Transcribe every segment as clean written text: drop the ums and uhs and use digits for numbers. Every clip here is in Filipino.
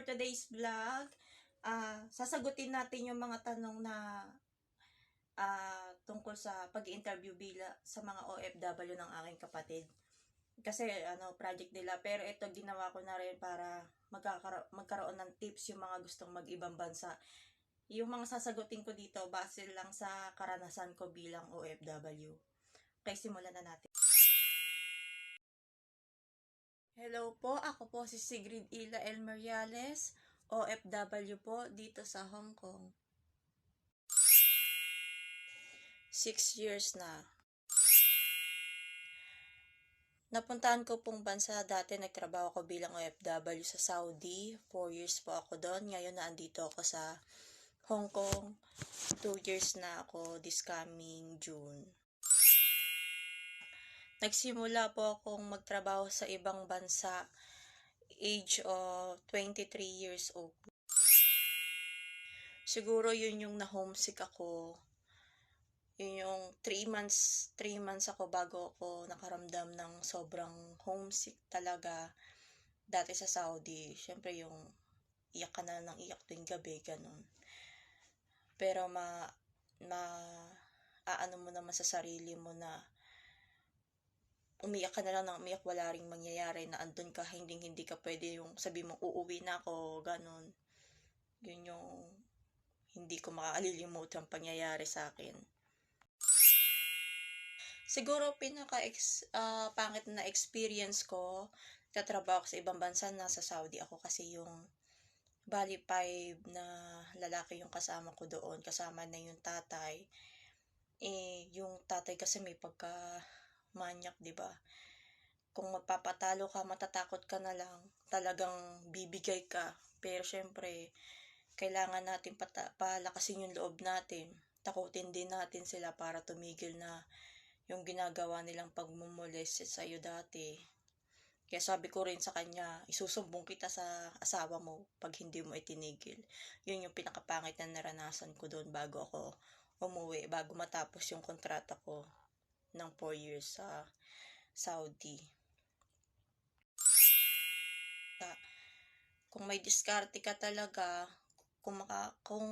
today's vlog, sasagutin natin yung mga tanong na tungkol sa pag-interview sa mga OFW ng aking kapatid. Kasi project nila, pero ito ginawa ko na rin para magkaroon ng tips yung mga gustong mag-ibang bansa. Yung mga sasagutin ko dito base lang sa karanasan ko bilang OFW. Okay, simulan na natin. Hello po, ako po si Sigrid Ila L. Mariales, OFW po dito sa Hong Kong. 6 years na. Napuntahan ko pong bansa dati, nagtrabaho ko bilang OFW sa Saudi. 4 years po ako doon. Ngayon naandito ako sa Hong Kong. 2 years na ako this coming June. Nagsimula po akong magtrabaho sa ibang bansa age of 23 years old. Siguro yun yung na-homesick ako. Yun yung 3 months ako bago ako nakaramdam ng sobrang homesick talaga dati sa Saudi. Syempre yung iyak ka na ng iyak tuwing gabi, ganun. Pero aano mo naman sa sarili mo na umiyak ka na lang ng umiyak, wala ring mangyayari, na andun ka, hindi ka pwede yung sabi mo uuwi na ako, ganun. Yun yung hindi ko makakalimutan ang pangyayari sa akin. Siguro pangit na experience ko, katrabaho ko sa ibang bansa, nasa Saudi ako kasi yung bali 5 na lalaki yung kasama ko doon, kasama na yung tatay. Yung tatay kasi may pagka-manyak, 'di ba? Kung magpapatalo ka, matatakot ka na lang, talagang bibigay ka. Pero syempre, kailangan natin palakasin yung loob natin. Takutin din natin sila para tumigil na yung ginagawa nilang pagmumolest sa iyo dati. Kaya sabi ko rin sa kanya, isusumbong kita sa asawa mo pag hindi mo itinigil. Yun yung pinakapangit na naranasan ko doon bago ako umuwi, bago matapos yung kontrata ko ng 4 years sa Saudi. Kung may diskarte ka talaga, kung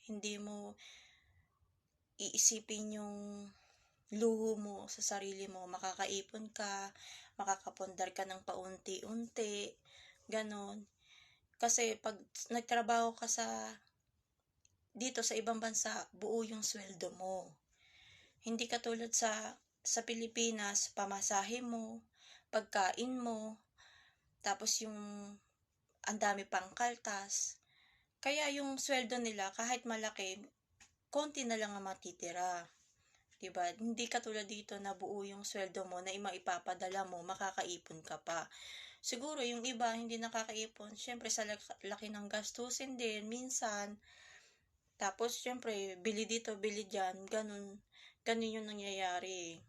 hindi mo iisipin yung luho mo sa sarili mo, makakaipon ka, makakapundar ka ng paunti-unti, ganon. Kasi pag nagtrabaho ka dito sa ibang bansa, buo yung sweldo mo. Hindi katulad sa Pilipinas, pamasahe mo, pagkain mo, tapos yung ang dami pang kaltas. Kaya yung sweldo nila, kahit malaki, konti na lang ang matitira. Diba? Hindi katulad dito na buo yung sweldo mo na maipapadala mo, makakaipon ka pa. Siguro yung iba hindi nakakaipon, syempre sa laki ng gastusin din, minsan. Tapos syempre, bili dito, bili dyan, ganun yung nangyayari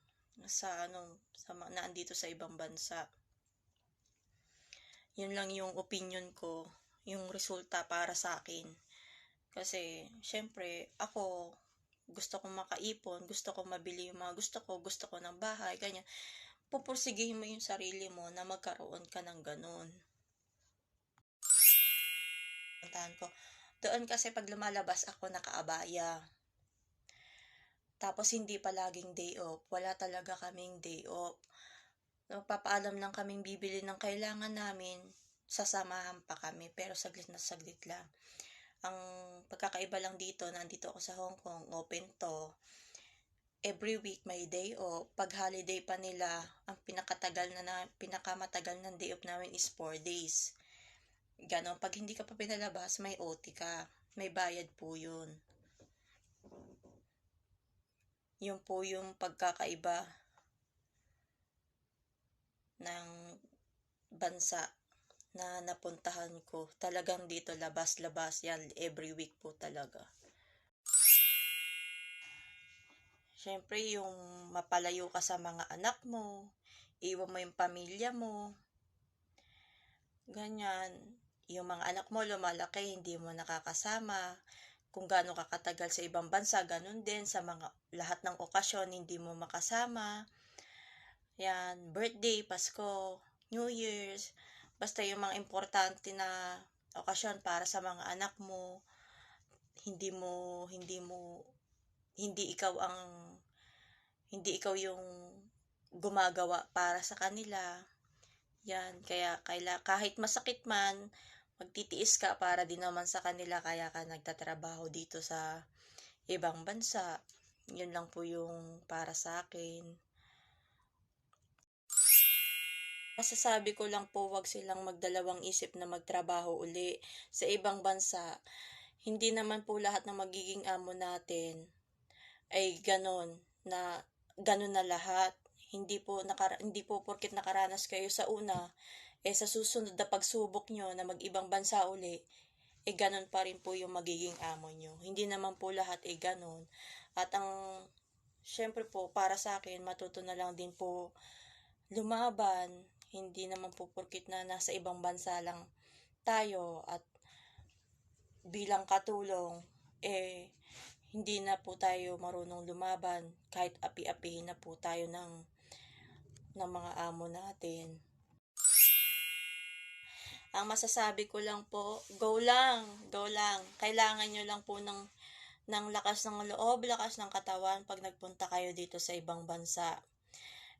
sa naandito sa ibang bansa. Yun lang yung opinion ko, yung resulta para sa akin. Kasi syempre, ako gusto kong makaipon, gusto kong mabili yung mga gusto ko ng bahay, ganyan. Pupursigihin mo yung sarili mo na magkaroon ka ng ganun. Puntahan ko. Doon kasi pag lumalabas ako nakaabaya. Tapos hindi palaging day off. Wala talaga kaming day off. Nagpapaalam lang kaming bibili ng kailangan namin. Sasamahan pa kami. Pero saglit na saglit lang. Ang pagkakaiba lang dito, nandito ako sa Hong Kong, open to. Every week may day off. Pag holiday pa nila, ang pinakamatagal ng day off namin is 4 days. Ganon, pag hindi ka pa pinalabas, may OT ka. May bayad po yun. Yun po yung pagkakaiba ng bansa na napuntahan ko. Talagang dito labas-labas yan, every week po talaga. Siyempre yung mapalayo ka sa mga anak mo, iwan mo yung pamilya mo, ganyan. Yung mga anak mo lumalaki, hindi mo nakakasama. Kung gaano ka katagal sa ibang bansa, ganun din sa lahat ng okasyon, hindi mo makasama. Yan, birthday, Pasko, New Year's, basta yung mga importante na okasyon para sa mga anak mo, hindi mo hindi mo hindi ikaw ang hindi ikaw yung gumagawa para sa kanila. Yan, kaya kahit masakit man, magtitiis ka para din naman sa kanila kaya ka nagtatrabaho dito sa ibang bansa. Yun lang po yung para sa akin. Masasabi ko lang po, wag silang magdalawang isip na magtrabaho uli sa ibang bansa. Hindi naman po lahat ng magiging amo natin ay ganon na lahat. Hindi po porket nakaranas kayo sa una, sa susunod na pagsubok nyo na mag-ibang bansa uli, ganon pa rin po yung magiging amo nyo. Hindi naman po lahat ganon. At syempre po, para sa akin, matuto na lang din po lumaban. Hindi naman po porket na nasa ibang bansa lang tayo at bilang katulong, hindi na po tayo marunong lumaban kahit api-apihin na po tayo ng mga amo natin. Ang masasabi ko lang po, go lang, go lang. Kailangan nyo lang po ng lakas ng loob, lakas ng katawan pag nagpunta kayo dito sa ibang bansa.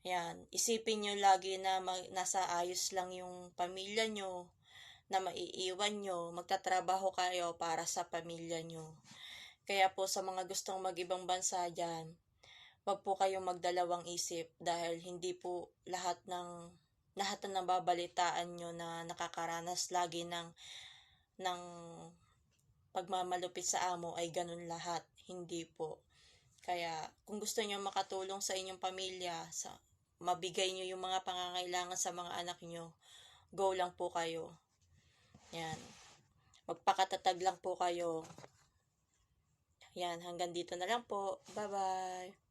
Yan, isipin nyo lagi na nasa ayos lang yung pamilya nyo, na maiiwan nyo, magtatrabaho kayo para sa pamilya nyo. Kaya po sa mga gustong mag-ibang bansa dyan, wag po kayong magdalawang isip dahil hindi po lahat ng nababalitaan nyo na nakakaranas lagi ng pagmamalupit sa amo ay ganun lahat. Hindi po. Kaya kung gusto nyo makatulong sa inyong pamilya, mabigay nyo yung mga pangangailangan sa mga anak nyo, go lang po kayo. Yan. Magpakatatag lang po kayo. Yan, hanggang dito na lang po. Bye-bye.